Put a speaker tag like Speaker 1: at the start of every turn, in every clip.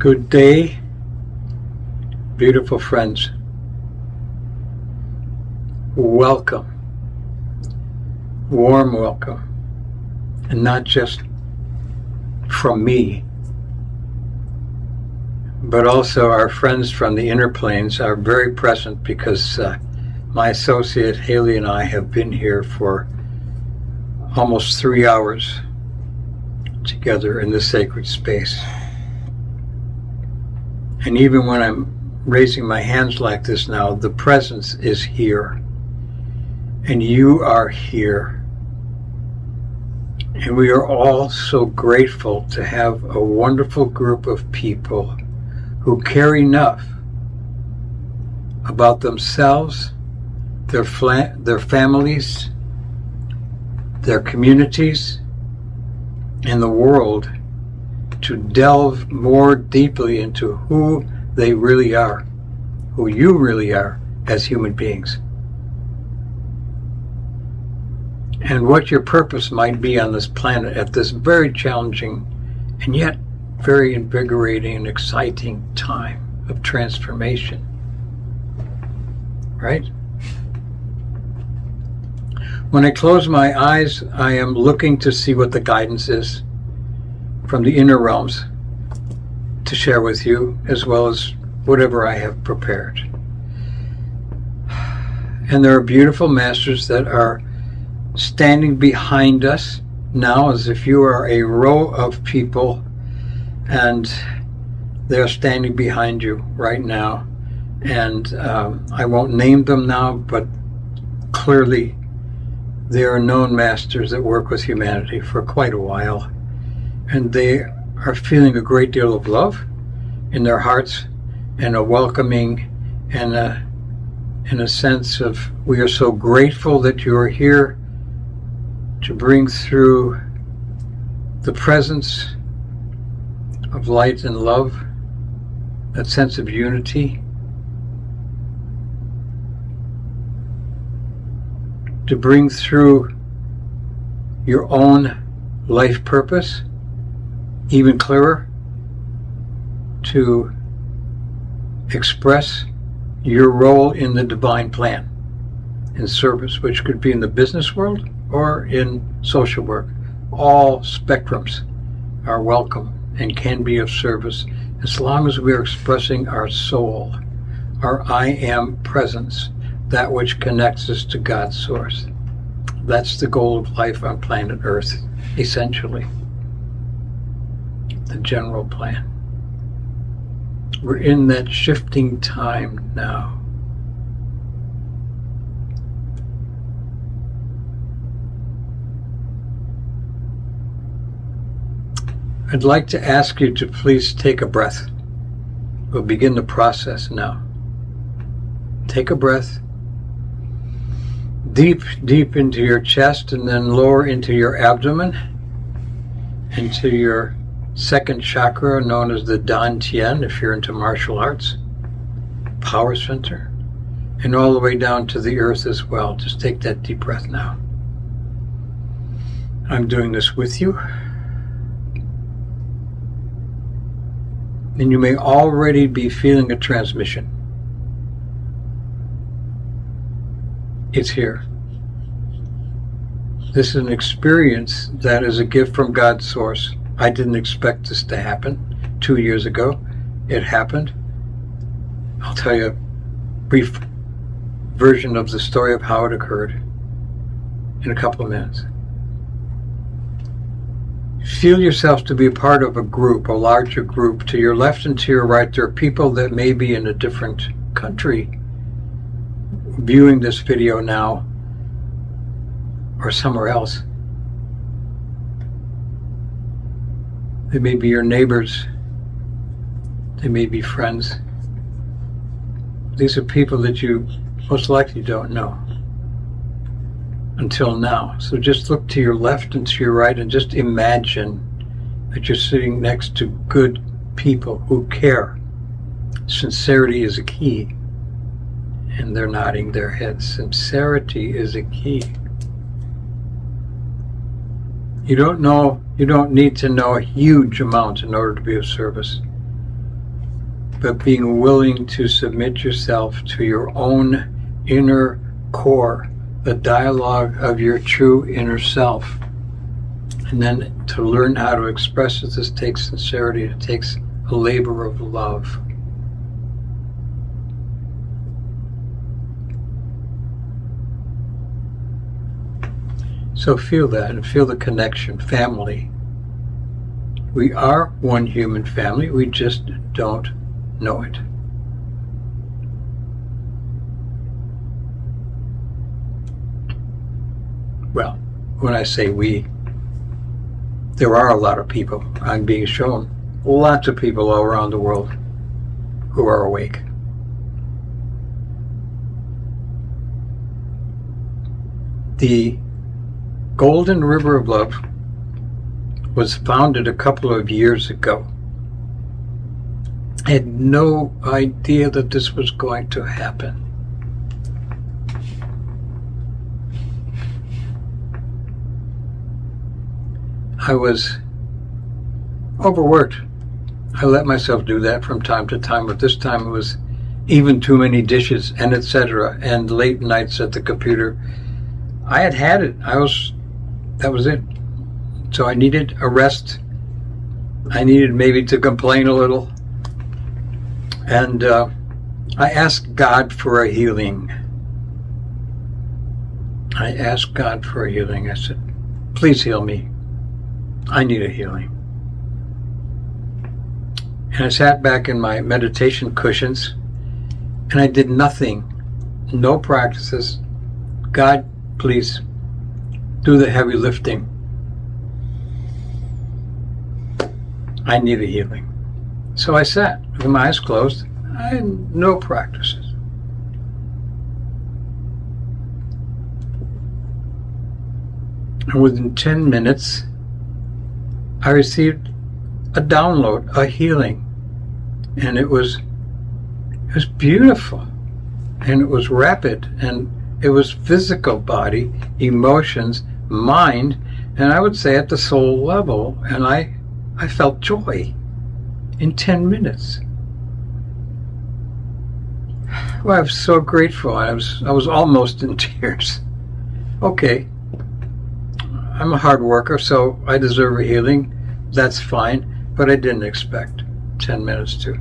Speaker 1: Good day, beautiful friends. Welcome, warm welcome, and not just from me, but also our friends from the inner planes are very present because my associate Haley and I have been here for almost 3 hours together in this sacred space. And even when I'm raising my hands like this now, the presence is here. And you are here. And we are all so grateful to have a wonderful group of people who care enough about themselves, their families, their communities, and the world to delve more deeply into who they really are, who you really are as human beings, and what your purpose might be on this planet at this very challenging and yet very invigorating and exciting time of transformation, right? When I close my eyes, I am looking to see what the guidance is from the inner realms to share with you, as well as whatever I have prepared. And there are beautiful masters that are standing behind us now, as if you are a row of people, and they're standing behind you right now. And I won't name them now, but clearly they are known masters that work with humanity for quite a while. And they are feeling a great deal of love in their hearts, and a welcoming, and a sense of, we are so grateful that you are here to bring through the presence of light and love, that sense of unity, to bring through your own life purpose even clearer, to express your role in the divine plan in service, which could be in the business world or in social work. All spectrums are welcome and can be of service as long as we are expressing our soul, our I am presence, that which connects us to God's source. That's the goal of life on planet Earth, essentially. The general plan. We're in that shifting time now. I'd like to ask you to please take a breath. We'll begin the process now. Take a breath. Deep into your chest, and then lower into your abdomen, into your second chakra, known as the Dantian, if you're into martial arts, power center, and all the way down to the earth as well. Just take that deep breath now. I'm doing this with you. And you may already be feeling a transmission. It's here. This is an experience that is a gift from God's source. I didn't expect this to happen 2 years ago. It happened. I'll tell you a brief version of the story of how it occurred in a couple of minutes. Feel yourself to be a part of a group, a larger group. To your left and to your right, there are people that may be in a different country viewing this video now, or somewhere else. They may be your neighbors. They may be friends. These are people that you most likely don't know until now. So just look to your left and to your right and just imagine that you're sitting next to good people who care. Sincerity is a key. And they're nodding their heads. Sincerity is a key. You don't need to know a huge amount in order to be of service. but being willing to submit yourself to your own inner core, the dialogue of your true inner self. And then to learn how to express it, this takes sincerity, it takes a labor of love. So feel that and feel the connection, family. We are one human family, we just don't know it. Well, when I say we, there are a lot of people. I'm being shown lots of people all around the world who are awake. The Golden River of Love was founded a couple of years ago. I had no idea that this was going to happen. I was overworked. I let myself do that from time to time, but this time it was even too many dishes and etc. and late nights at the computer. I had it. That was it. So I needed a rest. I needed maybe to complain a little. And I asked God for a healing. I asked God for a healing. I said, please heal me. I need a healing. And I sat back in my meditation cushions and I did nothing. No practices. God, please do the heavy lifting. I need a healing. So I sat with my eyes closed. I had no practices. And within 10 minutes, I received a download, a healing. And it was beautiful. And it was rapid. And it was physical body, emotions, mind, and I would say at the soul level. And I felt joy in 10 minutes. Well, I was so grateful. I was almost in tears. Okay, I'm a hard worker, so I deserve a healing. That's fine, but I didn't expect 10 minutes to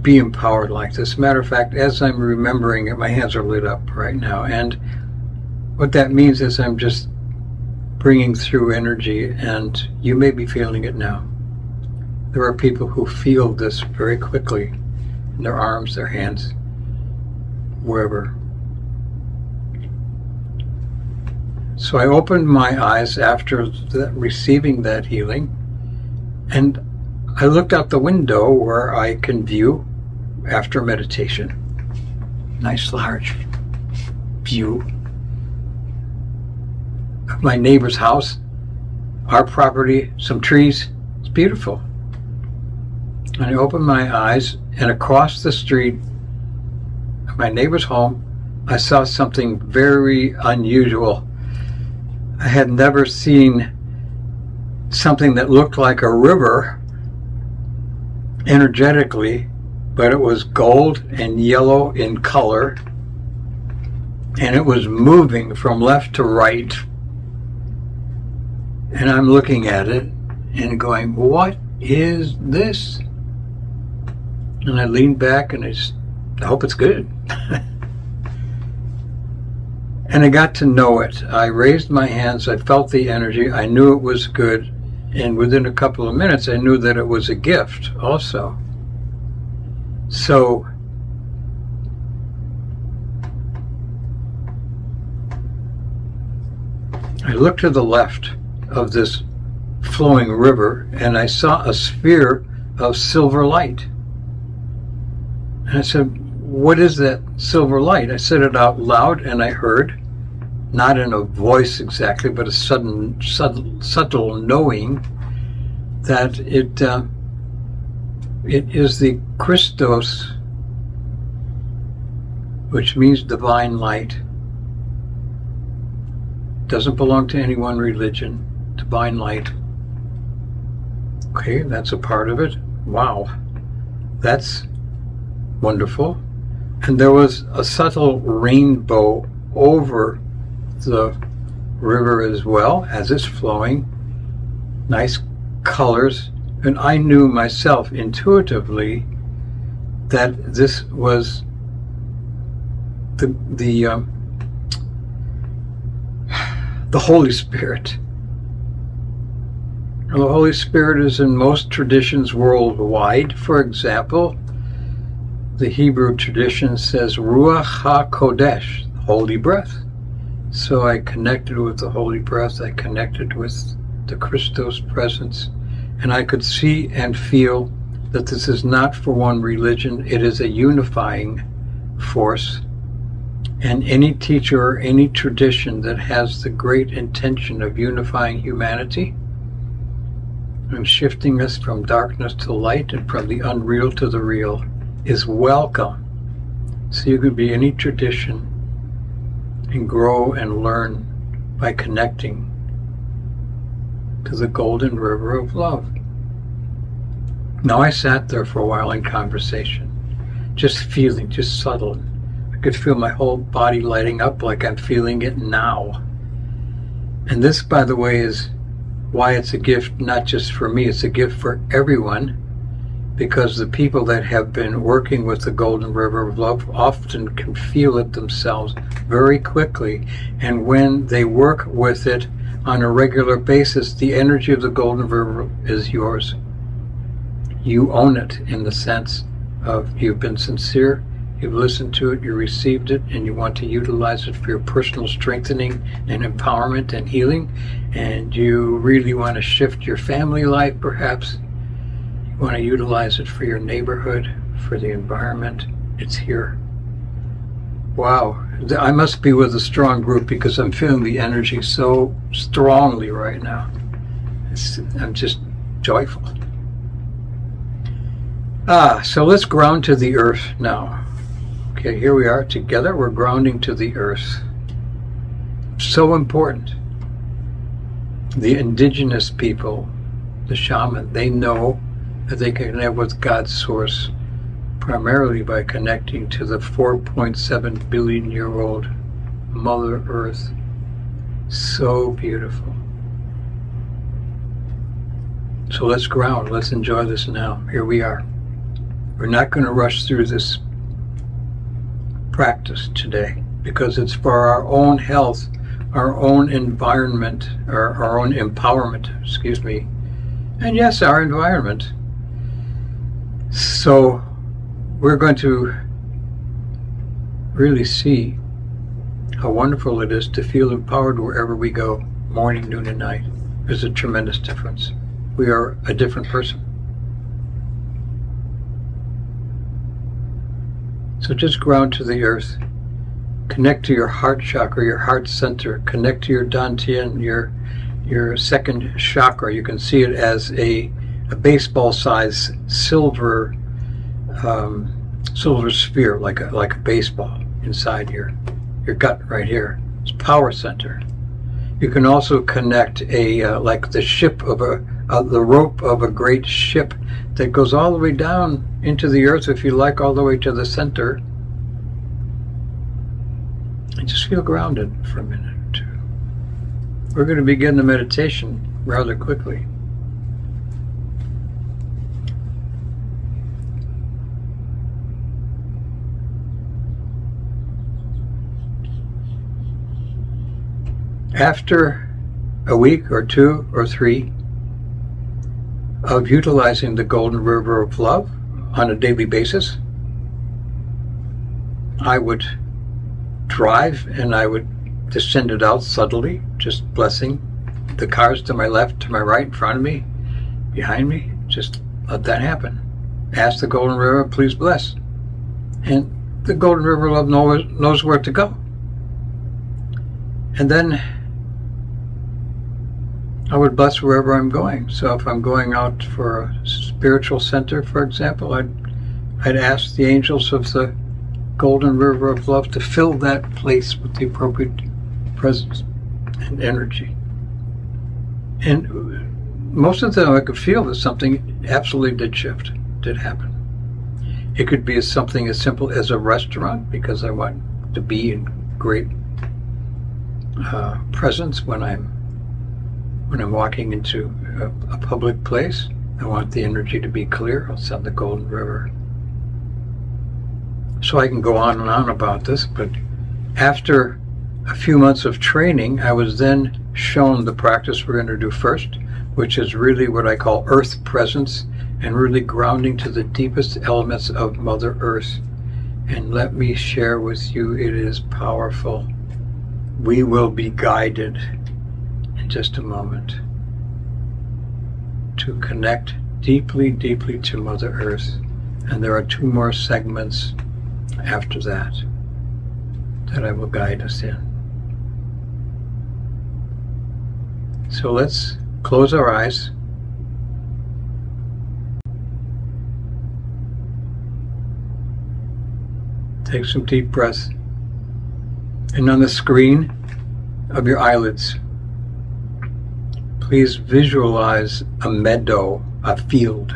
Speaker 1: be empowered like this. Matter of fact, as I'm remembering it, my hands are lit up right now. And what that means is I'm just bringing through energy, and you may be feeling it now. There are people who feel this very quickly in their arms, their hands, wherever. So I opened my eyes after receiving that healing, and I looked out the window where I can view after meditation. Nice large view of my neighbor's house, our property, some trees. It's beautiful. And I opened my eyes, and across the street of my neighbor's home, I saw something very unusual. I had never seen something that looked like a river energetically, but it was gold and yellow in color, and it was moving from left to right. And I'm looking at it and going, what is this? And I leaned back and I hope it's good. And I got to know it. I raised my hands, I felt the energy, I knew it was good, and within a couple of minutes I knew that it was a gift also. So I looked to the left of this flowing river and I saw a sphere of silver light. And I said, what is that silver light? I said it out loud and I heard, not in a voice exactly, but a sudden, subtle knowing that it is the Christos, which means divine light. Doesn't belong to any one religion. Divine light. Okay, that's a part of it. Wow. That's wonderful. And there was a subtle rainbow over the river as well as it's flowing. Nice colors. And I knew myself intuitively that this was the Holy Spirit. And the Holy Spirit is in most traditions worldwide. For example, the Hebrew tradition says Ruach HaKodesh, holy breath. So I connected with the holy breath. I connected with the Christos presence. And I could see and feel that this is not for one religion. It is a unifying force. And any teacher or any tradition that has the great intention of unifying humanity and shifting us from darkness to light and from the unreal to the real is welcome. So you could be any tradition and grow and learn by connecting to the golden river of love. Now I sat there for a while in conversation, just feeling, just subtle. I could feel my whole body lighting up like I'm feeling it now. And this, by the way, is why it's a gift not just for me, it's a gift for everyone, because the people that have been working with the golden river of love often can feel it themselves very quickly. And when they work with it on a regular basis, the energy of the golden river is yours. You own it in the sense of you've been sincere, you've listened to it, you received it, and you want to utilize it for your personal strengthening and empowerment and healing, and you really want to shift your family life perhaps. You want to utilize it for your neighborhood, for the environment. It's here. Wow, I must be with a strong group because I'm feeling the energy so strongly right now. I'm just joyful. So let's ground to the earth now. Okay, here we are together. We're grounding to the earth. So important. The indigenous people, the shaman, they know that they can connect with God's source primarily by connecting to the 4.7 billion year old Mother Earth. So beautiful. So let's ground. Let's enjoy this now. Here we are. We're not going to rush through this practice today because it's for our own health, our own environment, our own empowerment, and yes, our environment. So we're going to really see how wonderful it is to feel empowered wherever we go, morning, noon, and night. There's a tremendous difference. We are a different person. So just ground to the earth. Connect to your heart chakra, your heart center. Connect to your dantian, your second chakra. You can see it as a baseball-sized silver sphere, like a baseball inside your gut right here. It's power center. You can also connect like the ship of the rope of a great ship that goes all the way down into the earth, if you like, all the way to the center. And just feel grounded for a minute or two. We're going to begin the meditation rather quickly. After a week or two or three of utilizing the golden river of love on a daily basis, I would drive and I would just send it out subtly, just blessing the cars to my left, to my right, in front of me, behind me. Just let that happen. Ask the golden river, please bless. And the golden river of love knows where to go. And then I would bless wherever I'm going. So if I'm going out for a spiritual center, for example, I'd ask the angels of the golden river of love to fill that place with the appropriate presence and energy. And most of the time I could feel that something absolutely did shift, did happen. It could be something as simple as a restaurant, because I want to be in great presence when I'm walking into a public place. I want the energy to be clear. I'll send the Golden River. So I can go on and on about this, but after a few months of training, I was then shown the practice we're going to do first, which is really what I call earth presence, and really grounding to the deepest elements of Mother Earth. And let me share with you, it is powerful. We will be guided in just a moment to connect deeply, deeply to Mother Earth. And there are 2 more segments after that I will guide us in. So let's close our eyes. Take some deep breaths. And on the screen of your eyelids, please visualize a meadow, a field.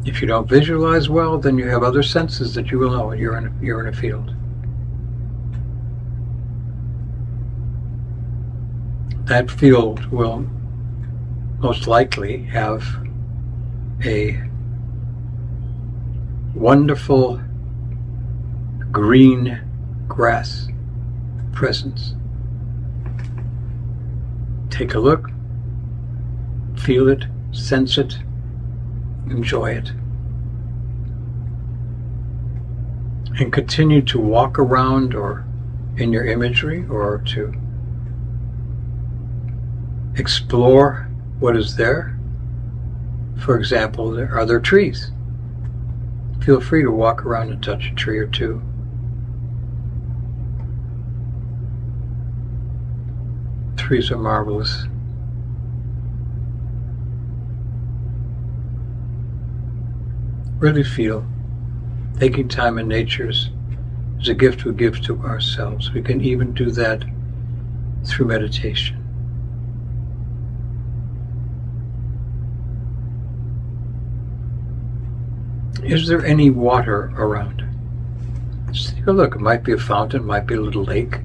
Speaker 1: If you don't visualize well, then you have other senses that you will know you're in a field. That field will most likely have a wonderful green grass presence. Take a look, feel it, sense it, enjoy it. And continue to walk around, or in your imagery, or to explore what is there. For example, are there trees? Feel free to walk around and touch a tree or 2. Trees are marvelous. Really feel. Taking time in nature is a gift we give to ourselves. We can even do that through meditation. Is there any water around? Just take a look. It might be a fountain, it might be a little lake.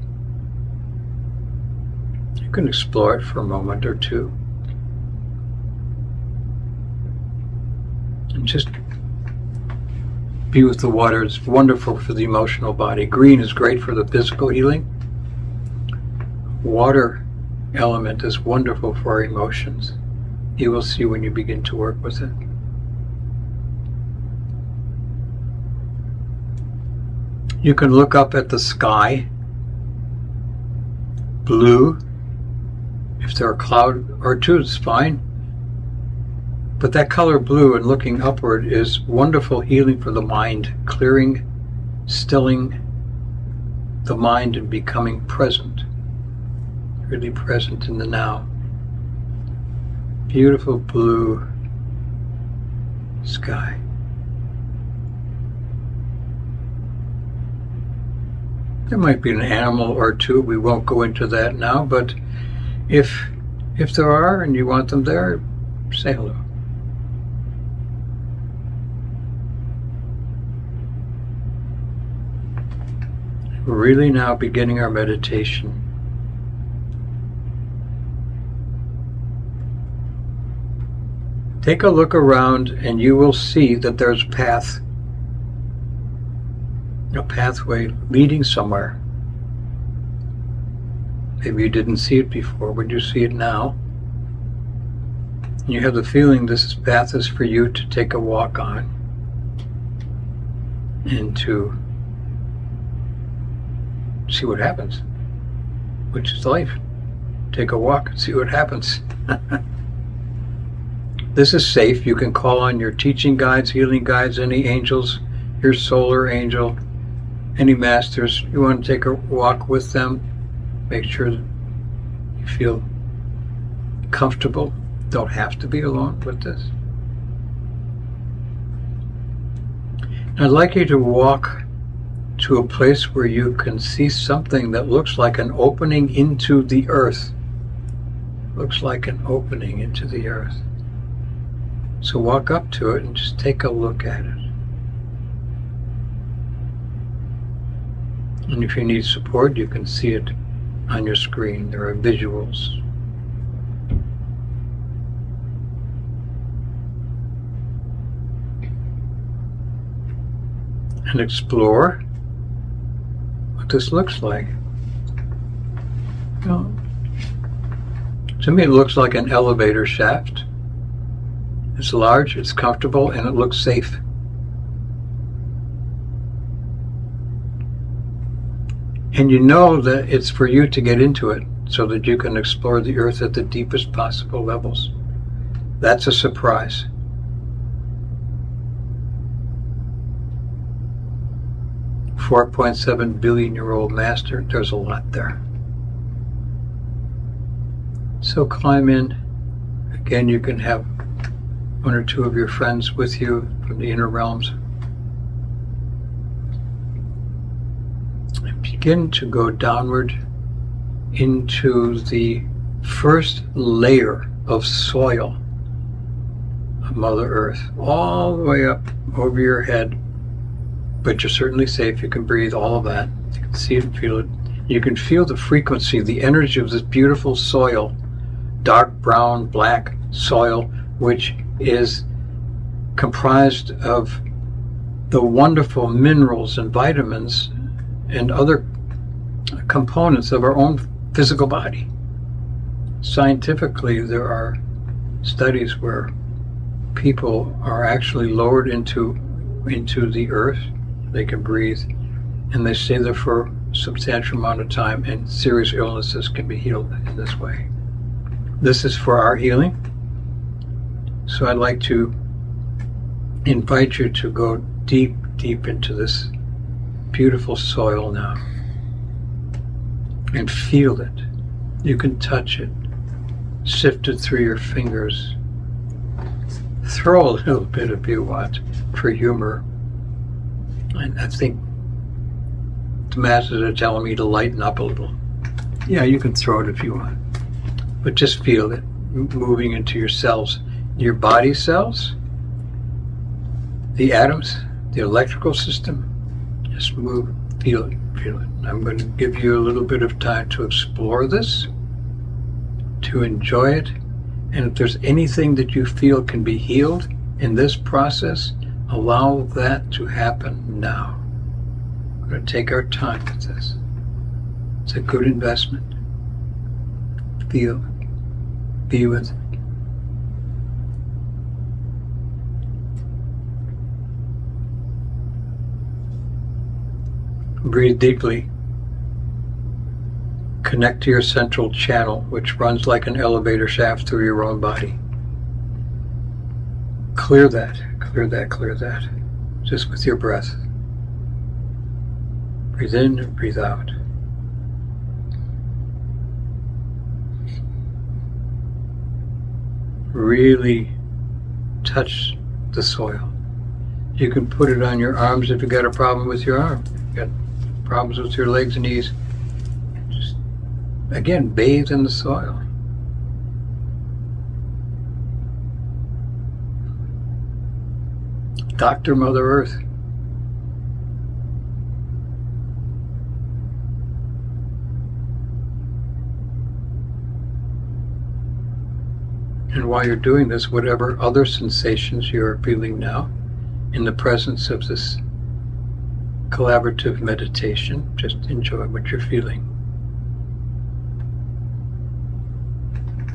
Speaker 1: You can explore it for a moment or 2. And just be with the water. It's wonderful for the emotional body. Green is great for the physical healing. Water element is wonderful for our emotions. You will see when you begin to work with it. You can look up at the sky, blue. If there are a cloud or 2, it's fine. But that color blue and looking upward is wonderful healing for the mind, clearing, stilling the mind and becoming present, really present in the now. Beautiful blue sky. There might be an animal or 2. We won't go into that now, but if there are and you want them there, say hello. We're really now beginning our meditation. Take a look around and you will see that there's a pathway leading somewhere. Maybe you didn't see it before, but you see it now. And you have the feeling this path is for you to take a walk on and to see what happens, which is life. Take a walk and see what happens. This is safe. You can call on your teaching guides, healing guides, any angels, your solar angel, any masters. You want to take a walk with them. Make sure that you feel comfortable. Don't have to be alone with this. I'd like you to walk to a place where you can see something that looks like an opening into the earth. Looks like an opening into the earth. So walk up to it and just take a look at it. And if you need support, you can see it on your screen. There are visuals. And explore what this looks like. Well, to me, it looks like an elevator shaft. It's large, it's comfortable, and it looks safe. And you know that it's for you to get into it so that you can explore the earth at the deepest possible levels. That's a surprise. $4.7 billion-year-old master, there's a lot there. So climb in. Again, you can have one or two of your friends with you from the inner realms. And begin to go downward into the first layer of soil of Mother Earth, all the way up over your head. But you're certainly safe. You can breathe all of that. You can see it and feel it. You can feel the frequency, the energy of this beautiful soil, dark brown, black soil, which is comprised of the wonderful minerals and vitamins and other components of our own physical body. Scientifically, there are studies where people are actually lowered into the earth. They can breathe, and they stay there for a substantial amount of time, and serious illnesses can be healed in this way. This is for our healing. So I'd like to invite you to go deep, deep into this beautiful soil now and feel it. You can touch it, sift it through your fingers, throw a little bit if you want for humor. And I think the masters are telling me to lighten up a little. Yeah, you can throw it if you want, but just feel it moving into your cells, your body cells, the atoms, the electrical system. Just move, feel it, feel it. I'm going to give you a little bit of time to explore this, to enjoy it, and if there's anything that you feel can be healed in this process, allow that to happen now. We're going to take our time with this. It's a good investment. Feel, be with it. Breathe deeply. Connect to your central channel, which runs like an elevator shaft through your own body. Clear that, clear that, clear that, just with your breath. Breathe in and breathe out. Really touch the soil. You can put it on your arms if you've got a problem with your arm. If you've got problems with your legs and knees. Just, again, bathe in the soil. Dr. Mother Earth. And while you're doing this, whatever other sensations you're feeling now, in the presence of this collaborative meditation, just enjoy what you're feeling.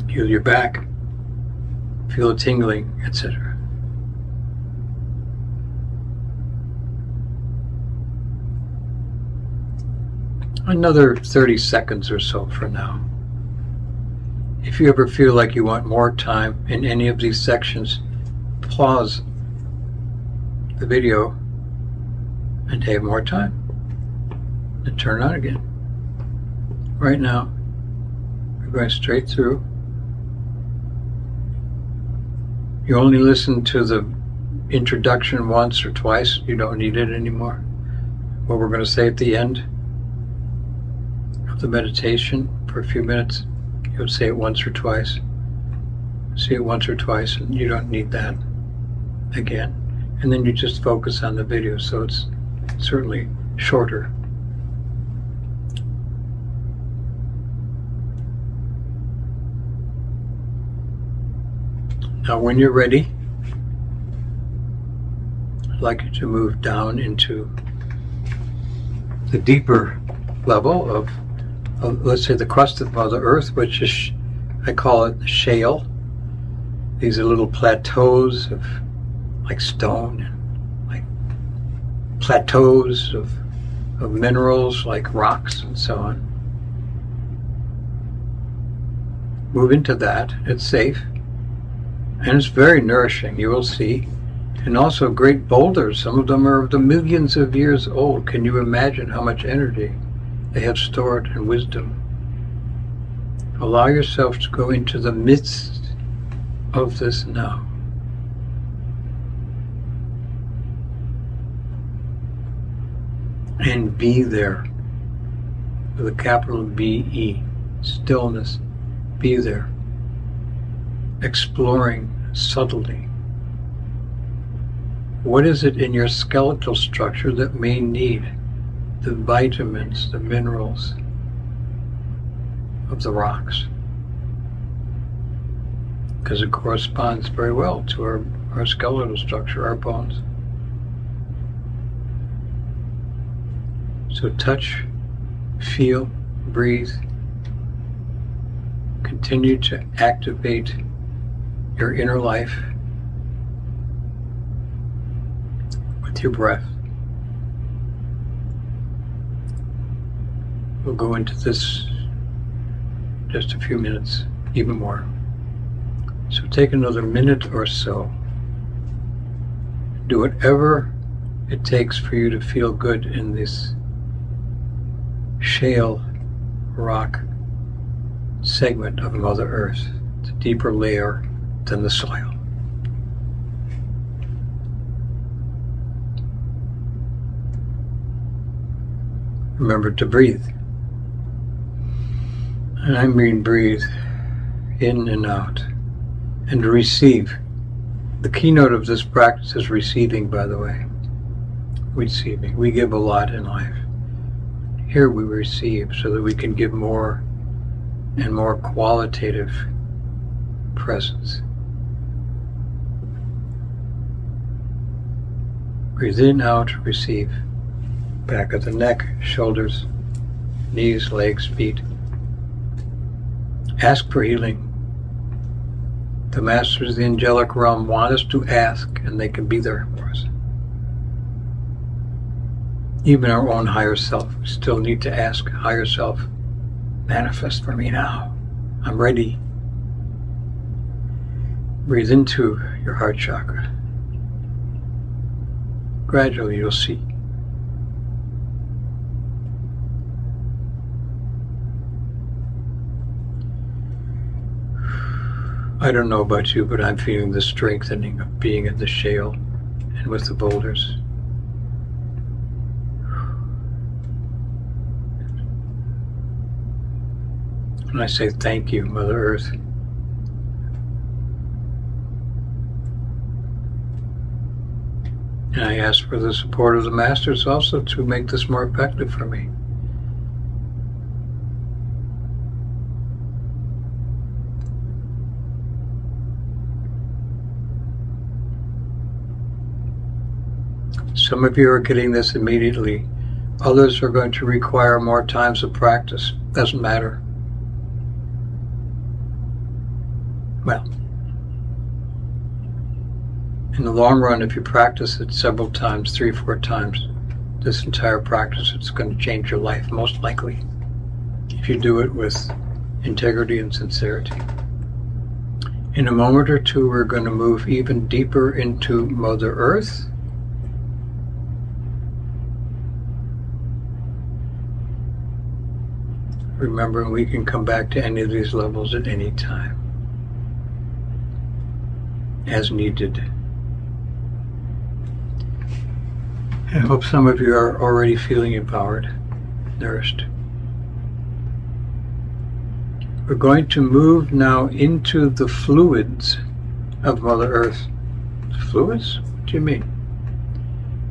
Speaker 1: Feel your back, feel a tingling, etc. Another 30 seconds or so for now. If you ever feel like you want more time in any of these sections, pause the video and have more time and turn it on again. Right now, we're going straight through. You only listen to the introduction once or twice. You don't need it anymore. What we're going to say at the end of the meditation for a few minutes, you would say it once or twice. Say it once or twice, and you don't need that. again, and then you just focus on the video, so it's certainly shorter. Now when you're ready, I'd like you to move down into the deeper level of let's say the crust of Mother Earth, which is, I call it the shale. These are little plateaus of like stone, and like plateaus of minerals like rocks and so on. Move into that. It's safe and it's very nourishing, you will see. And also great boulders, some of them are of the millions of years old. Can you imagine how much energy they have stored and wisdom? Allow yourself to go into the midst of this now. And be there, with a capital B-E, stillness, be there, exploring subtly. What is it in your skeletal structure that may need the vitamins, the minerals of the rocks? Because it corresponds very well to our skeletal structure, our bones. So touch, feel, breathe. Continue to activate your inner life with your breath. We'll go into this just a few minutes, even more. So take another minute or so. Do whatever it takes for you to feel good in this shale rock segment of Mother Earth. It's a deeper layer than the soil. Remember to breathe. And I mean breathe in and out. And to receive. The keynote of this practice is receiving, by the way. Receiving. We give a lot in life. Here we receive so that we can give more and more qualitative presence. Breathe in, out, receive. Back of the neck, shoulders, knees, legs, feet. Ask for healing. The masters of the angelic realm want us to ask, and they can be there for us. Even our own higher self, we still need to ask higher self, manifest for me now. I'm ready. Breathe into your heart chakra. Gradually you'll see. I don't know about you, but I'm feeling the strengthening of being in the shale and with the boulders. And I say thank you, Mother Earth. And I ask for the support of the Masters also to make this more effective for me. Some of you are getting this immediately. Others are going to require more times of practice. Doesn't matter. Well, in the long run, if you practice it several times, 3 or 4 times, this entire practice, it's going to change your life, most likely, if you do it with integrity and sincerity. In a moment or two, we're going to move even deeper into Mother Earth. Remember, we can come back to any of these levels at any time, as needed. I hope some of you are already feeling empowered, nourished. We're going to move now into the fluids of Mother Earth. Fluids? What do you mean?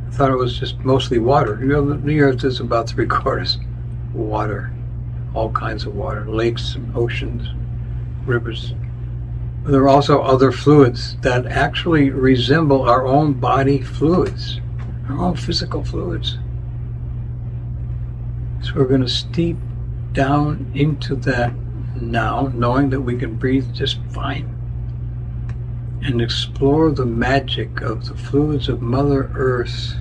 Speaker 1: I thought it was just mostly water. You know, the Earth is about 3/4 water. All kinds of water. Lakes, oceans, rivers. There are also other fluids that actually resemble our own body fluids. Our own physical fluids. So we're going to steep down into that now, knowing that we can breathe just fine, and explore the magic of the fluids of Mother Earth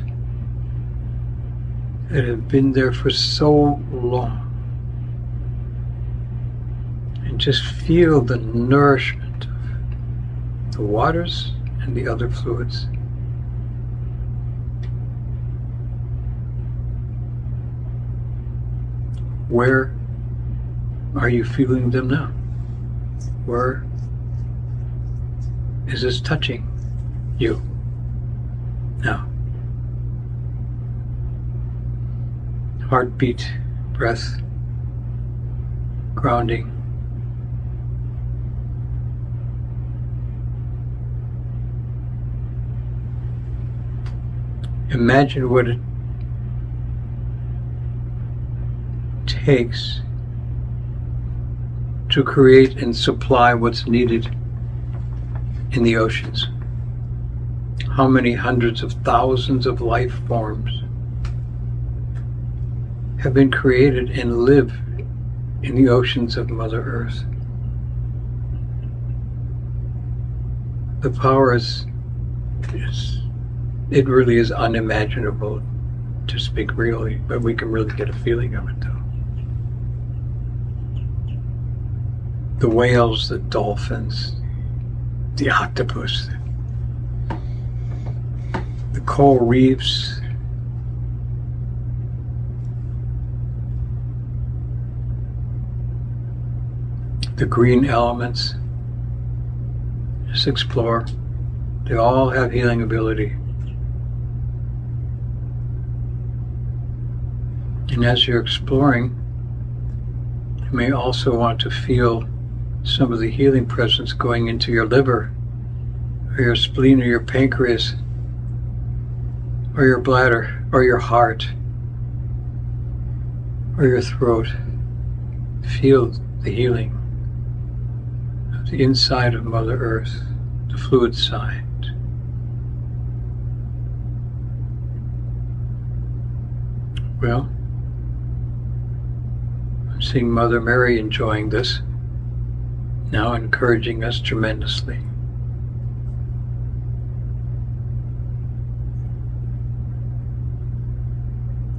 Speaker 1: that have been there for so long. And just feel the nourishment of the waters and the other fluids. Where are you feeling them now? Where is this touching you now? Heartbeat, breath, grounding. Imagine what it takes to create and supply what's needed in the oceans. How many hundreds of thousands of life forms have been created and live in the oceans of Mother Earth? The power it really is unimaginable to speak really, but we can really get a feeling of it though. The whales, the dolphins, the octopus, the coral reefs, the green elements. Just explore. They all have healing ability. And as you're exploring, you may also want to feel some of the healing presence going into your liver, or your spleen, or your pancreas, or your bladder, or your heart, or your throat. Feel the healing of the inside of Mother Earth, the fluid side. Well, I'm seeing Mother Mary enjoying this, now encouraging us tremendously.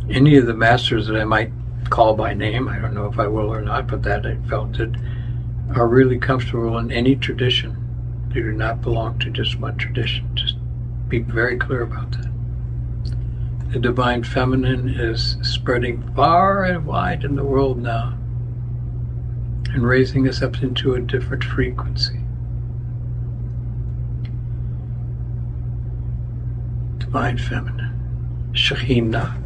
Speaker 1: Any of the masters that I might call by name, I don't know if I will or not, but that I felt it, are really comfortable in any tradition. They do not belong to just one tradition. Just be very clear about that. The Divine Feminine is spreading far and wide in the world now, and raising us up into a different frequency. Divine Feminine, Shekhinah.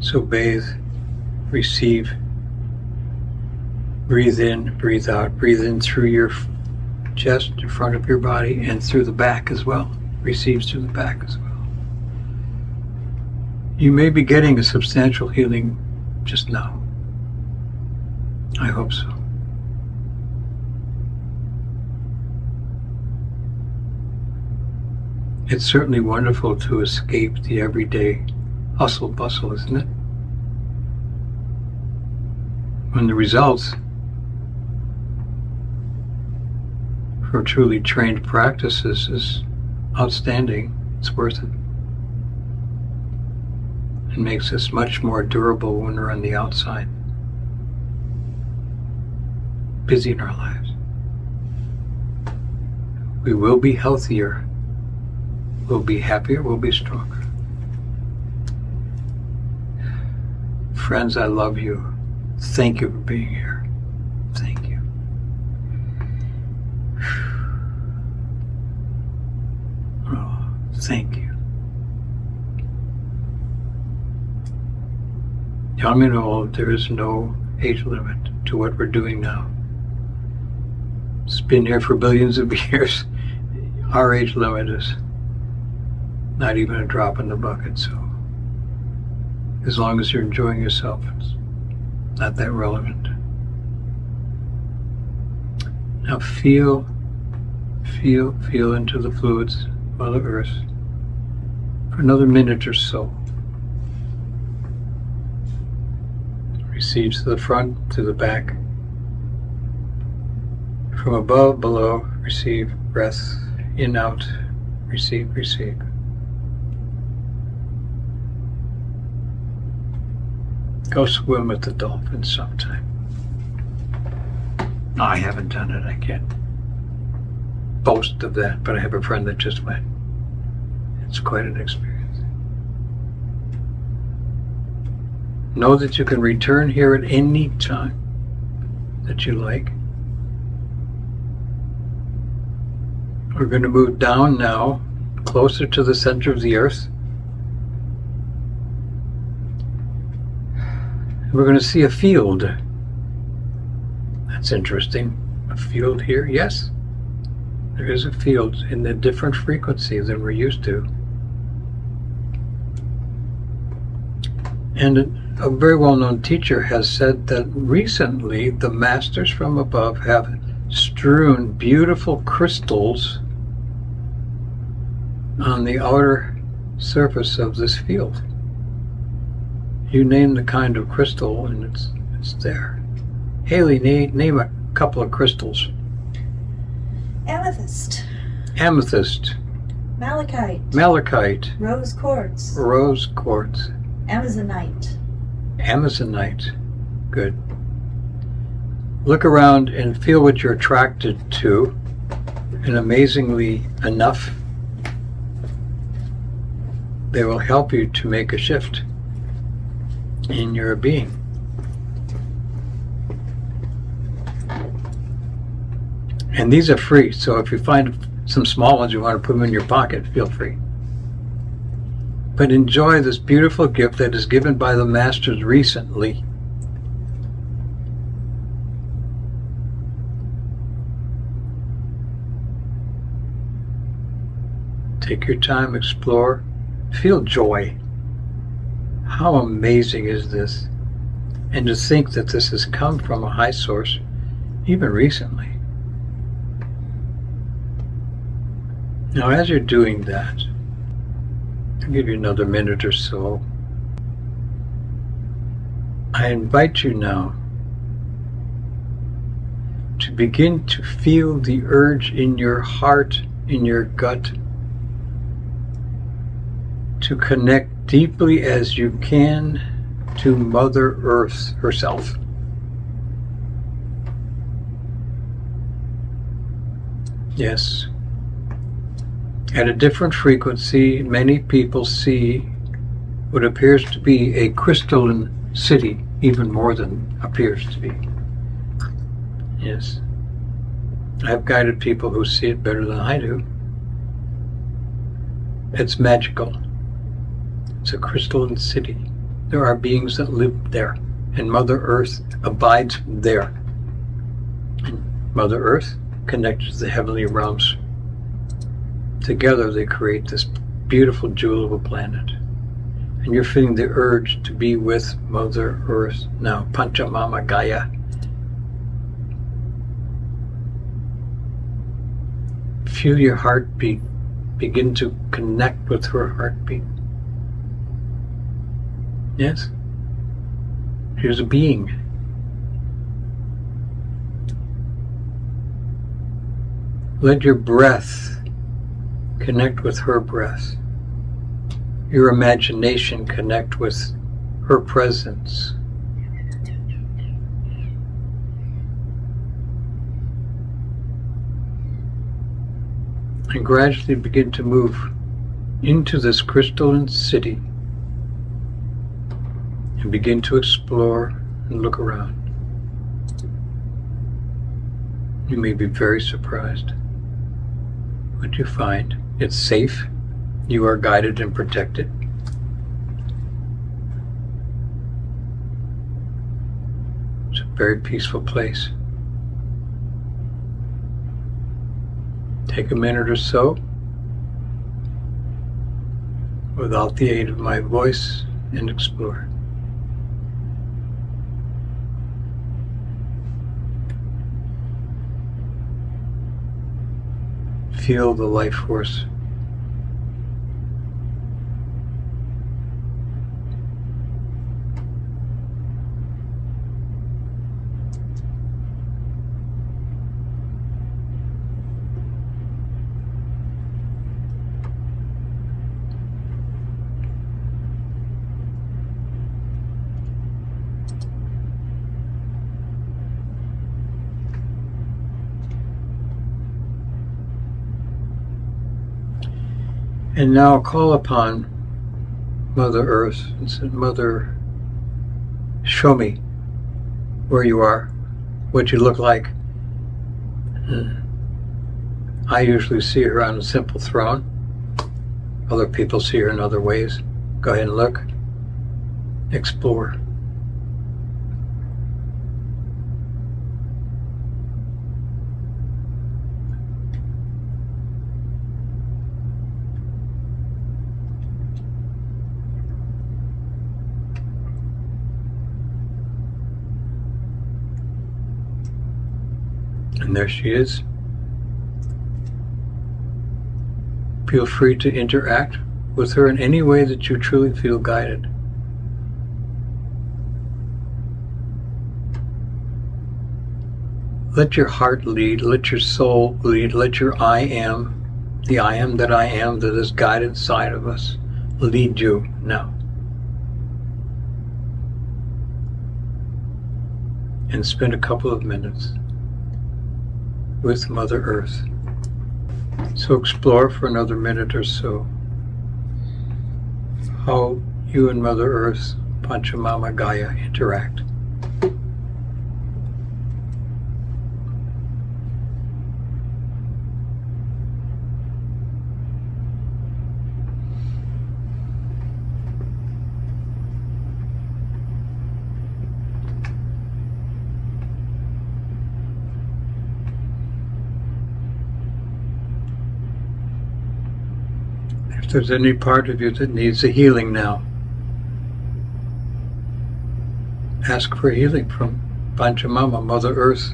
Speaker 1: So bathe, receive, breathe in, breathe out. Breathe in through your chest, in front of your body, and through the back as well. Receives through the back as well. You may be getting a substantial healing just now. I hope so. It's certainly wonderful to escape the everyday hustle bustle, isn't it? When the results for truly trained practices is outstanding, it's worth it. It makes us much more durable when we're on the outside, busy in our lives. We will be healthier, we'll be happier, we'll be stronger. Friends, I love you. Thank you for being here. Thank you. Oh, thank you. Young and old, there is no age limit to what we're doing now. been here for billions of years. Our age limit is not even a drop in the bucket, so as long as you're enjoying yourself, it's not that relevant. Now feel into the fluids, Mother Earth, for another minute or so. Receive to the front, to the back. From above, below, receive breath, in, out, receive, receive. Go swim with the dolphins sometime. No, I haven't done it. I can't boast of that, but I have a friend that just went. It's quite an experience. Know that you can return here at any time that you like. We're going to move down now, closer to the center of the earth. We're going to see a field. That's interesting. A field here? Yes. There is a field in a different frequency than we're used to. And a very well-known teacher has said that recently the masters from above have strewn beautiful crystals on the outer surface of this field. You name the kind of crystal and it's there. Haley, name a couple of crystals.
Speaker 2: Amethyst.
Speaker 1: Amethyst.
Speaker 2: Malachite.
Speaker 1: Malachite.
Speaker 2: Rose quartz.
Speaker 1: Rose quartz.
Speaker 2: Amazonite.
Speaker 1: Amazonite. Good. Look around and feel what you're attracted to, and amazingly enough, they will help you to make a shift in your being. And these are free, so if you find some small ones you want to put them in your pocket, feel free. But enjoy this beautiful gift that is given by the masters recently. Take your time, explore, feel joy. How amazing is this? And to think that this has come from a high source, even recently. Now, as you're doing that, I'll give you another minute or so. I invite you now to begin to feel the urge in your heart, in your gut, to connect deeply as you can to Mother Earth herself. Yes. At a different frequency, many people see what appears to be a crystalline city, even more than appears to be. Yes. I've guided people who see it better than I do. It's magical. It's a crystalline city. There are beings that live there, and Mother Earth abides there. And Mother Earth connects the heavenly realms. Together they create this beautiful jewel of a planet. And you're feeling the urge to be with Mother Earth now. Panchamama Gaia. Feel your heartbeat. Begin to connect with her heartbeat. Yes? Here's a being. Let your breath connect with her breath. Your imagination connect with her presence. And gradually begin to move into this crystalline city and begin to explore and look around. You may be very surprised what you find. It's safe. You are guided and protected. It's a very peaceful place. Take a minute or so without the aid of my voice and explore. Feel the life force. And now call upon Mother Earth and say, Mother, show me where you are, what you look like. I usually see her on a simple throne. Other people see her in other ways. Go ahead and look. Explore. And there she is. Feel free to interact with her in any way that you truly feel guided. Let your heart lead, let your soul lead, let your I am, the I am that is guided inside of us, lead you now. And spend a couple of minutes with Mother Earth. So explore for another minute or so how you and Mother Earth, Panchamama Gaia, interact. If there's any part of you that needs a healing now, ask for healing from Panchamama, Mother Earth.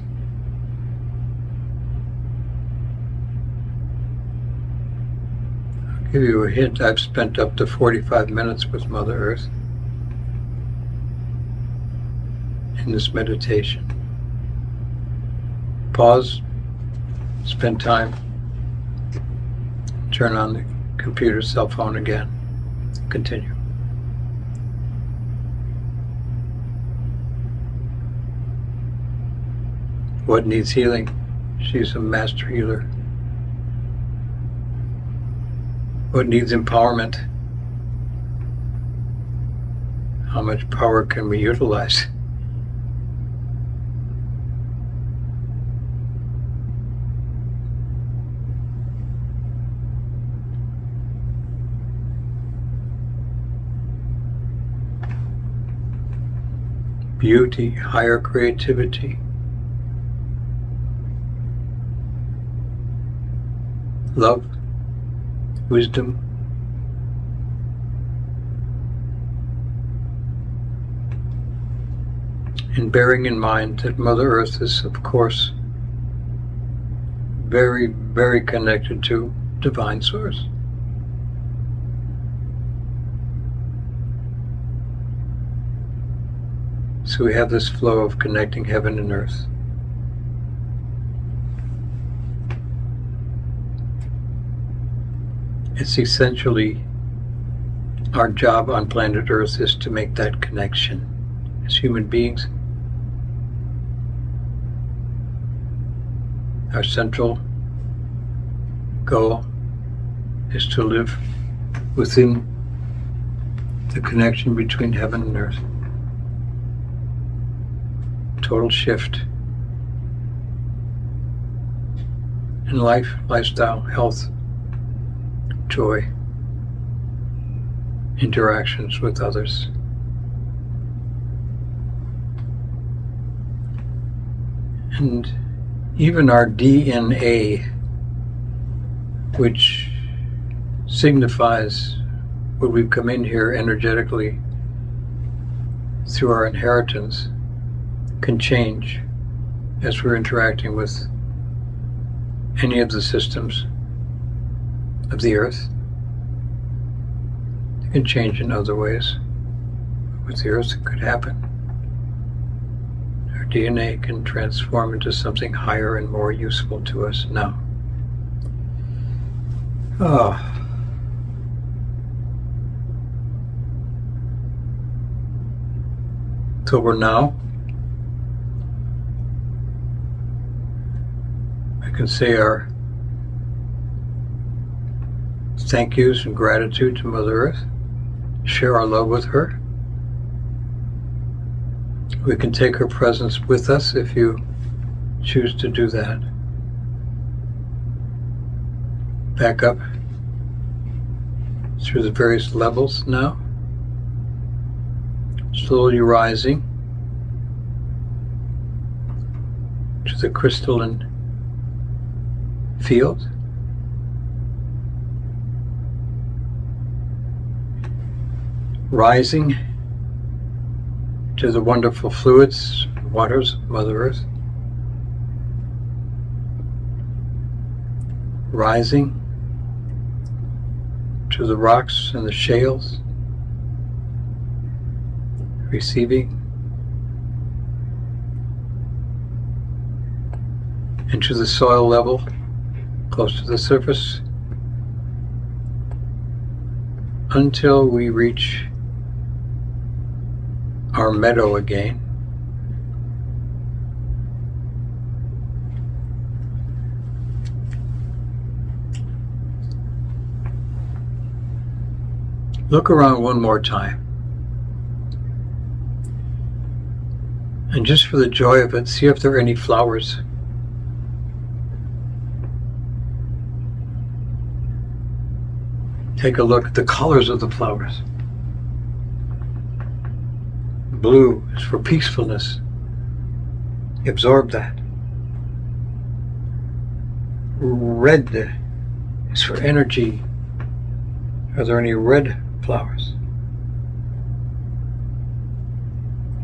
Speaker 1: I'll give you a hint. I've spent up to 45 minutes with Mother Earth in this meditation. Pause, spend time, turn on the computer, cell phone again, continue. What needs healing? She's a master healer. What needs empowerment? How much power can we utilize? Beauty, higher creativity, love, wisdom, and bearing in mind that Mother Earth is, of course, very, very connected to Divine Source. So we have this flow of connecting heaven and earth. It's essentially our job on planet Earth is to make that connection. As human beings, our central goal is to live within the connection between heaven and earth. Total shift in life, lifestyle, health, joy, interactions with others. And even our DNA which signifies what we've come in here energetically through our inheritance, can change as we're interacting with any of the systems of the earth. It can change in other ways. With the earth, it could happen. Our DNA can transform into something higher and more useful to us now. So we're now, I can say our thank yous and gratitude to Mother Earth, share our love with her. We can take her presence with us if you choose to do that. Back up through the various levels now, slowly rising to the crystalline field. Rising to the wonderful fluids, waters of Mother Earth. Rising to the rocks and the shales. Receiving into the soil level, close to the surface, until we reach our meadow again. Look around one more time. And just for the joy of it, see if there are any flowers. Take a look at the colors of the flowers. Blue is for peacefulness. Absorb that. Red is for energy. Are there any red flowers?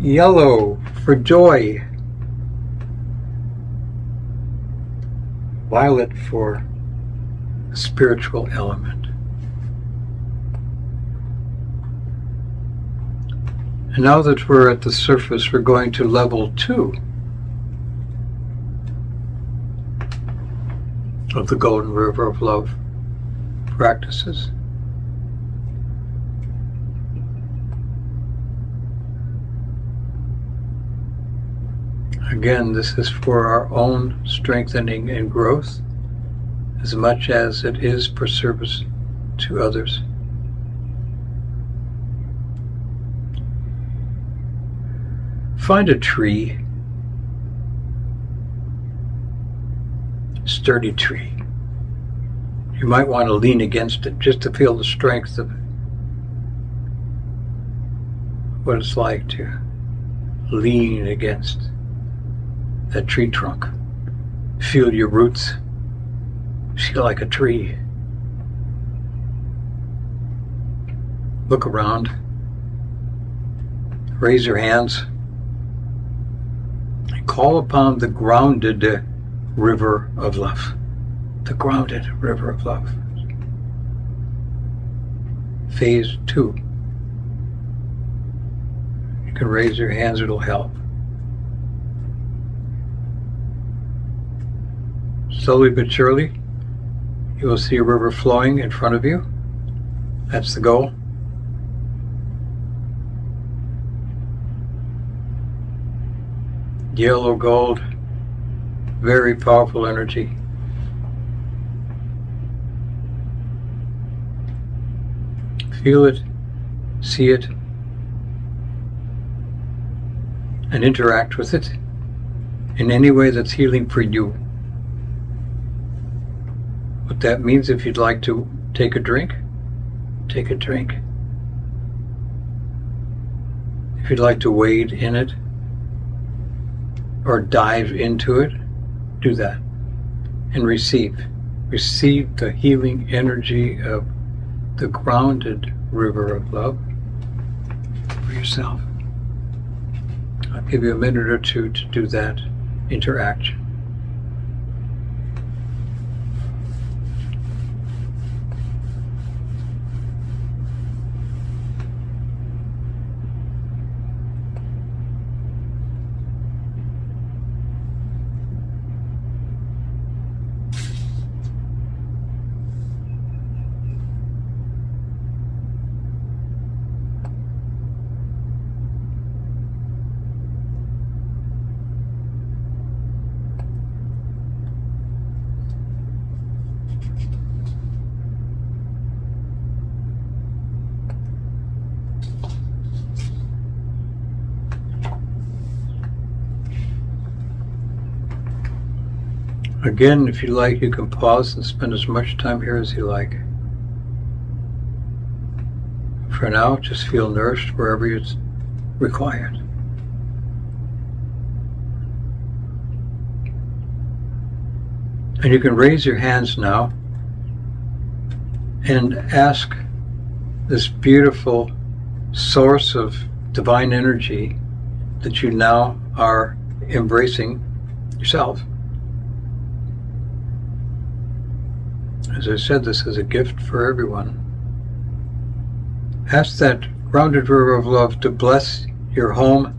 Speaker 1: Yellow for joy. Violet for the spiritual element. And now that we're at the surface, we're going to level 2 of the Golden River of Love practices. Again, this is for our own strengthening and growth as much as it is for service to others. Find a tree, sturdy tree. You might want to lean against it just to feel the strength of it. What it's like to lean against that tree trunk. Feel your roots. Feel like a tree. Look around. Raise your hands. And call upon the grounded river of love. The grounded river of love. Phase 2. You can raise your hands, it'll help. Slowly but surely, you will see a river flowing in front of you. That's the goal. Yellow gold, very powerful energy. Feel it, see it, and interact with it in any way that's healing for you. What that means, if you'd like to take a drink, take a drink. If you'd like to wade in it or dive into it, do that and receive. receive the healing energy of the grounded river of love for yourself. I'll give you a minute or two to do that interaction. Again, if you like, you can pause and spend as much time here as you like. For now, just feel nourished wherever it's required. And you can raise your hands now and ask this beautiful source of divine energy that you now are embracing yourself. As I said, this is a gift for everyone. Ask that grounded river of love to bless your home,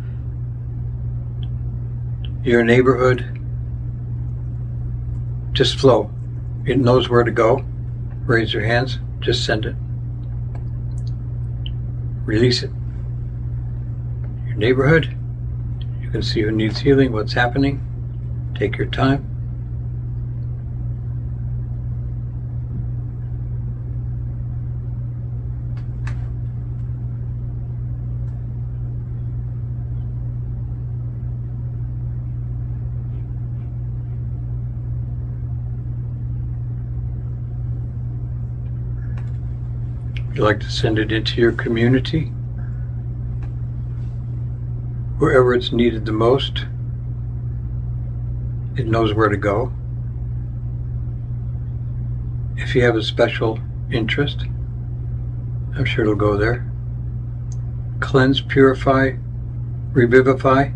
Speaker 1: your neighborhood. Just flow. It knows where to go. Raise your hands. Just send it. Release it. Your neighborhood. You can see who needs healing, what's happening. Take your time. You like to send it into your community, wherever it's needed the most. It knows where to go. If you have a special interest, I'm sure it'll go there. Cleanse, purify, revivify.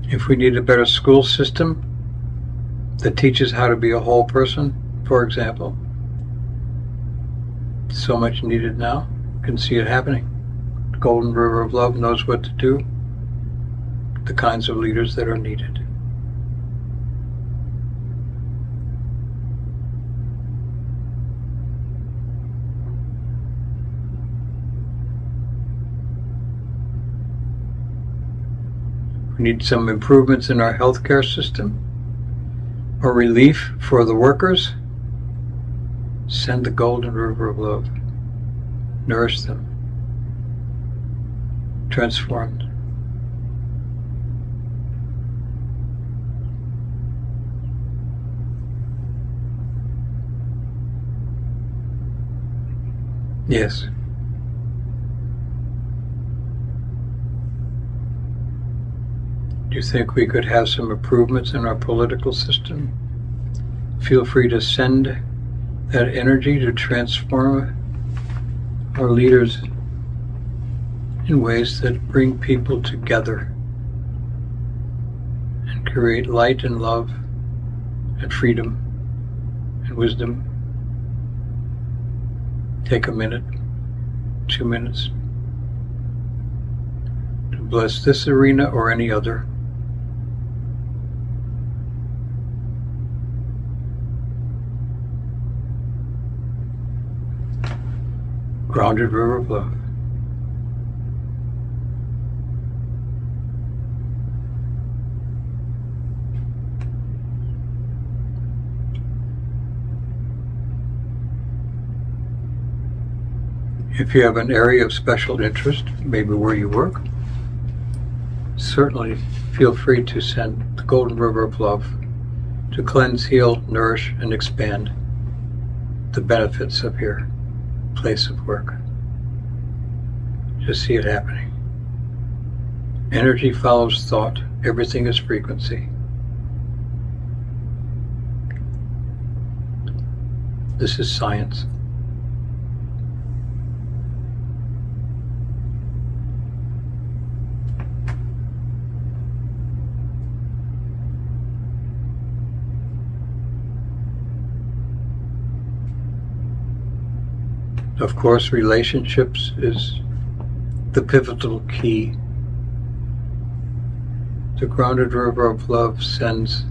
Speaker 1: If we need a better school system that teaches how to be a whole person, for example, so much needed now. You can see it happening. The Golden River of Love knows what to do, the kinds of leaders that are needed. We need some improvements in our healthcare system or relief for the workers. Send the Golden River of Love. Nourish them. Transform them. Yes. Do you think we could have some improvements in our political system? Feel free to send that energy to transform our leaders in ways that bring people together and create light and love and freedom and wisdom. Take a minute, 2 minutes to bless this arena or any other. Grounded River of Love. If you have an area of special interest, maybe where you work, certainly feel free to send the Golden River of Love to cleanse, heal, nourish, and expand the benefits of your place of work. Just see it happening. Energy follows thought. Everything is frequency. This is science. Of course, relationships is the pivotal key. The grounded river of love sends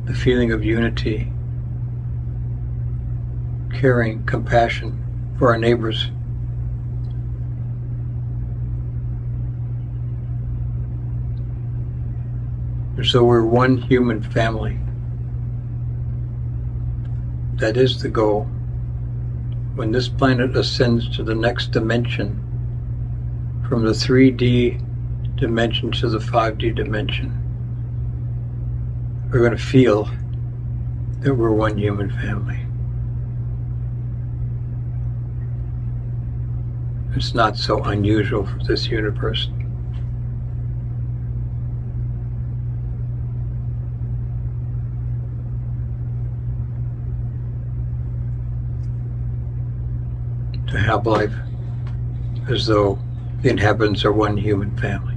Speaker 1: the feeling of unity, caring, compassion for our neighbors. So we're one human family. That is the goal. When this planet ascends to the next dimension, from the 3D dimension to the 5D dimension, we're going to feel that we're one human family. It's not so unusual for this universe. To have life as though the inhabitants are one human family.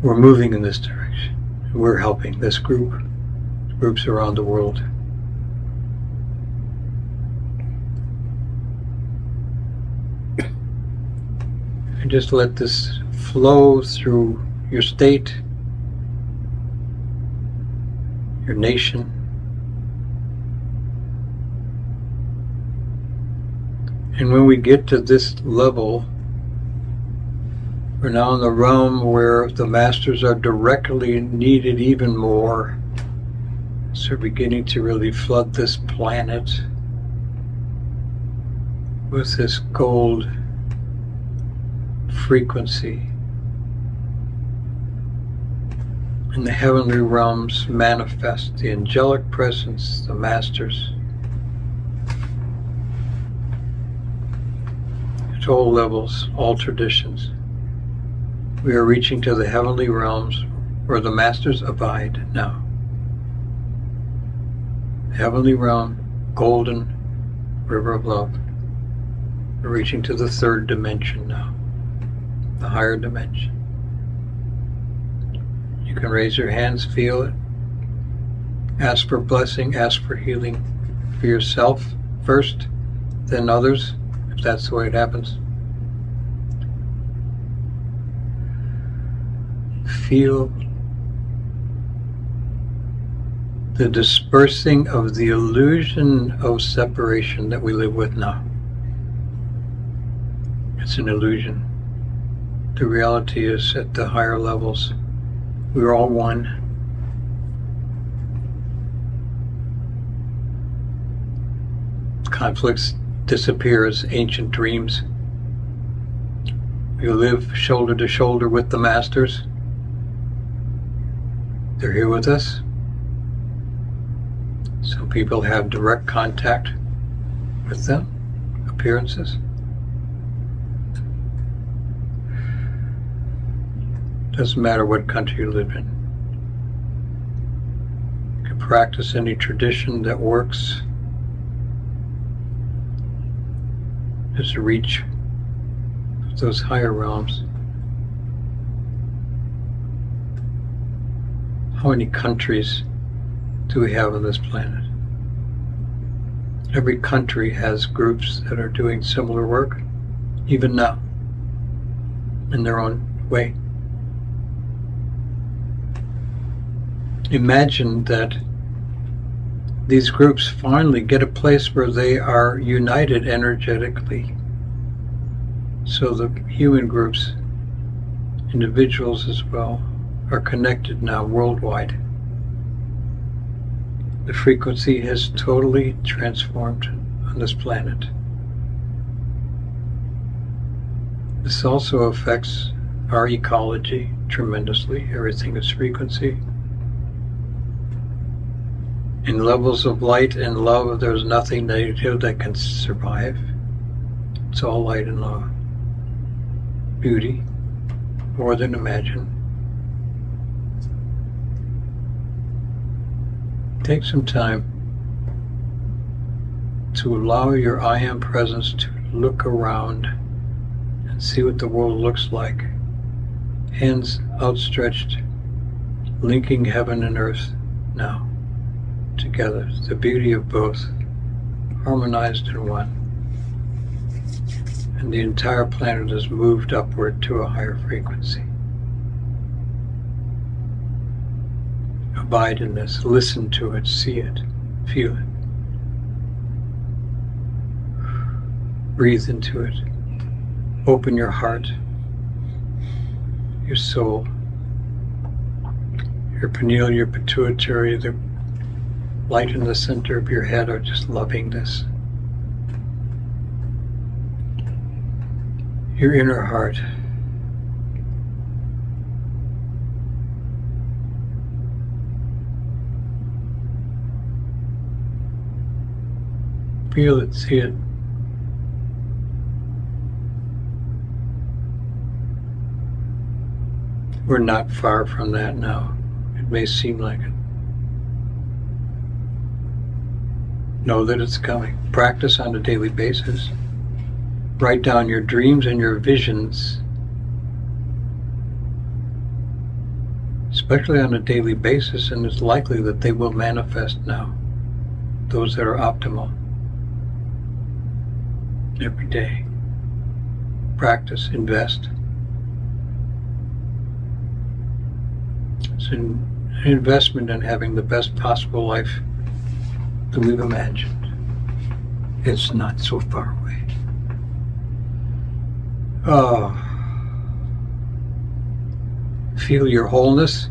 Speaker 1: We're moving in this direction. We're helping this groups around the world. And just let this flow through your state, your nation, and when we get to this level, we're now in the realm where the masters are directly needed even more. So we're beginning to really flood this planet with this gold frequency. In the heavenly realms manifest the angelic presence, the masters, at all levels, all traditions. We are reaching to the heavenly realms where the masters abide now. Heavenly realm, golden river of love. We're reaching to the third dimension now, the higher dimension. You can raise your hands, feel it. Ask for blessing, ask for healing for yourself first, then others, if that's the way it happens. Feel the dispersing of the illusion of separation that we live with now. It's an illusion. The reality is at the higher levels, we're all one. Conflicts disappear as ancient dreams. We live shoulder to shoulder with the masters. They're here with us. Some people have direct contact with them, appearances. Doesn't matter what country you live in. You can practice any tradition that works. Just reach those higher realms. How many countries do we have on this planet? Every country has groups that are doing similar work, even now, in their own way. Imagine that these groups finally get a place where they are united energetically. So the human groups, individuals as well, are connected now worldwide. The frequency has totally transformed on this planet. This also affects our ecology tremendously. Everything is frequency. In levels of light and love, there's nothing negative that can survive. It's all light and love. Beauty, more than imagine. Take some time to allow your I Am presence to look around and see what the world looks like. Hands outstretched, linking heaven and earth now together. The beauty of both, harmonized in one. And the entire planet is moved upward to a higher frequency. Abide in this, listen to it, see it, feel it. Breathe into it. Open your heart, your soul, your pineal, your pituitary, the light in the center of your head are just loving this. Your inner heart. Feel it, see it. We're not far from that now. It may seem like it. Know that it's coming. Practice on a daily basis. Write down your dreams and your visions, especially on a daily basis, and it's likely that they will manifest now, those that are optimal. Every day. Practice, invest. It's an investment in having the best possible life that we've imagined. It's not so far away. Feel your wholeness.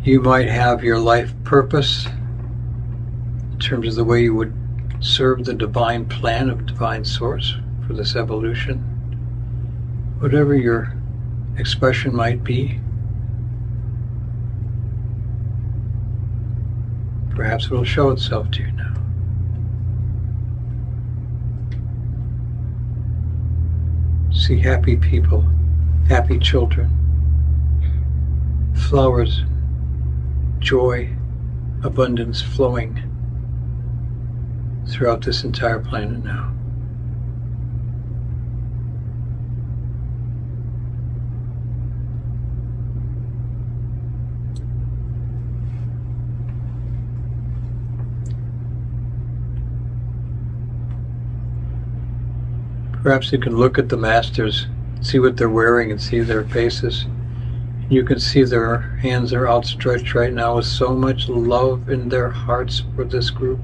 Speaker 1: You might have your life purpose in terms of the way you would serve the divine plan of divine source for this evolution. Whatever your expression might be, perhaps it will show itself to you now. See happy people, happy children, flowers, joy, abundance flowing throughout this entire planet now. Perhaps you can look at the masters, see what they're wearing and see their faces. You can see their hands are outstretched right now with so much love in their hearts for this group.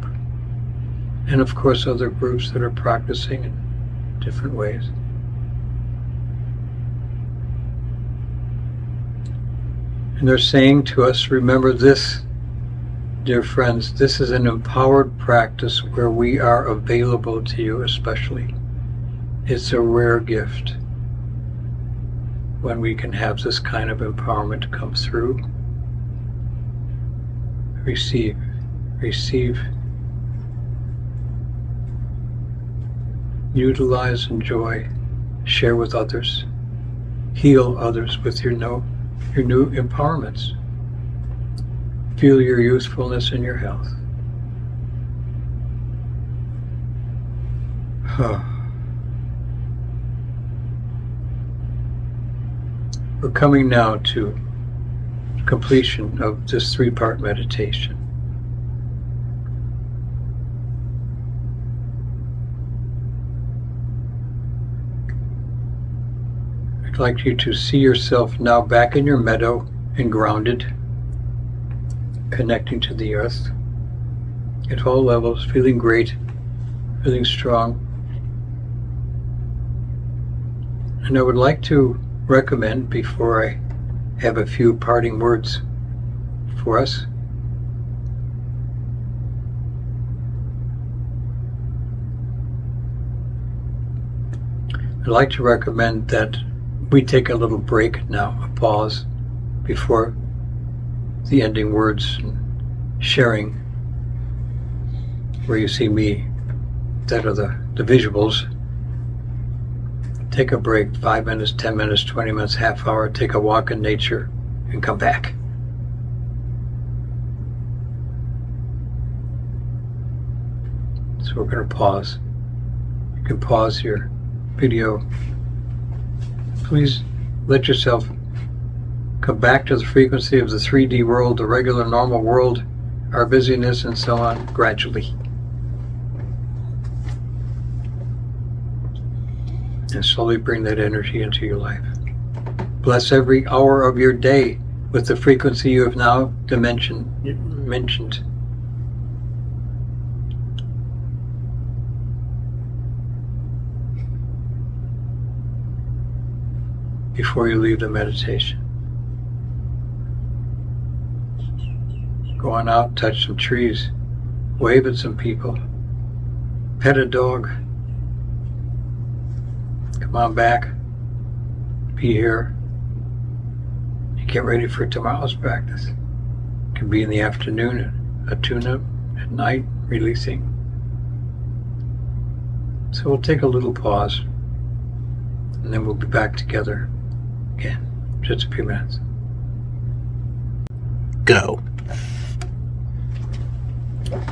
Speaker 1: And of course other groups that are practicing in different ways. And they're saying to us, remember this, dear friends, this is an empowered practice where we are available to you especially. It's a rare gift when we can have this kind of empowerment come through. Receive, receive, utilize, enjoy, share with others, heal others with your new empowerments. Feel your usefulness and your health. We're coming now to completion of this 3-part meditation. I'd like you to see yourself now back in your meadow and grounded, connecting to the earth at all levels, feeling great, feeling strong. And I would like to recommend, before I have a few parting words for us, I'd like to recommend that we take a little break now, a pause, before the ending words and sharing, where you see me, that are the visuals. Take a break, 5 minutes, 10 minutes, 20 minutes, half hour, take a walk in nature, and come back. So we're going to pause. You can pause your video. Please let yourself come back to the frequency of the 3D world, the regular, normal world, our busyness, and so on, gradually. And slowly bring that energy into your life. Bless every hour of your day with the frequency you have now mentioned. Before you leave the meditation. Go on out, touch some trees, wave at some people, pet a dog. Come on back, be here, and get ready for tomorrow's practice. It can be in the afternoon, a tune-up, at night, releasing. So we'll take a little pause, and then we'll be back together again, just a few minutes.
Speaker 3: Go.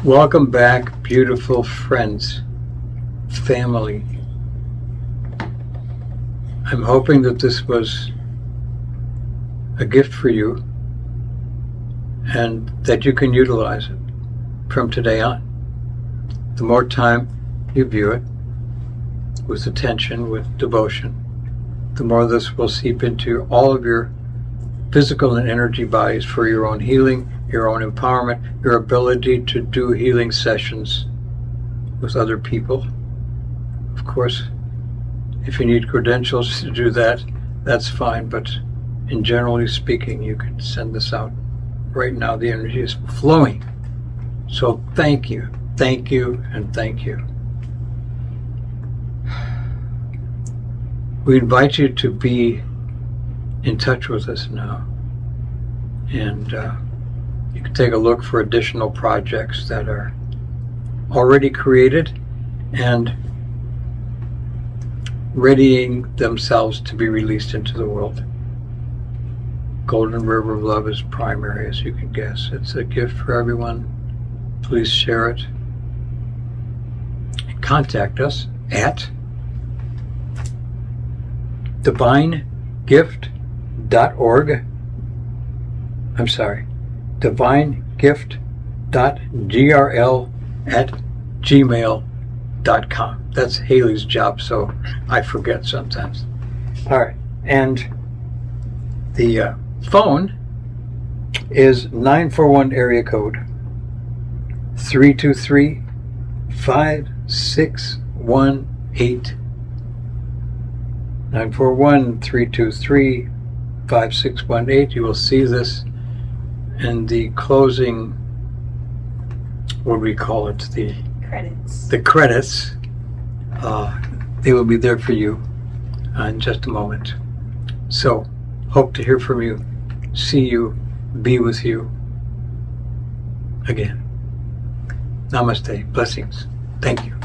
Speaker 1: Welcome back, beautiful friends, family. I'm hoping that this was a gift for you and that you can utilize it from today on. The more time you view it with attention, with devotion, the more this will seep into all of your physical and energy bodies for your own healing, your own empowerment, your ability to do healing sessions with other people. Of course, if you need credentials to do that, that's fine, but in generally speaking, you can send this out. Right now, the energy is flowing. So thank you, and thank you. We invite you to be in touch with us now. And you can take a look for additional projects that are already created and readying themselves to be released into the world. Golden River of Love is primary, as you can guess. It's a gift for everyone. Please share it. And contact us at Divinegift.org. I'm sorry, Divinegift.grl at gmail.com. That's Haley's job, so I forget sometimes. All right, and the phone is 941 area code 323-5618. 941-323-5618. You will see this in the closing, what do we call it? The credits. They will be there for you in just a moment. So, hope to hear from you, see you, be with you again. Namaste. Blessings. Thank you.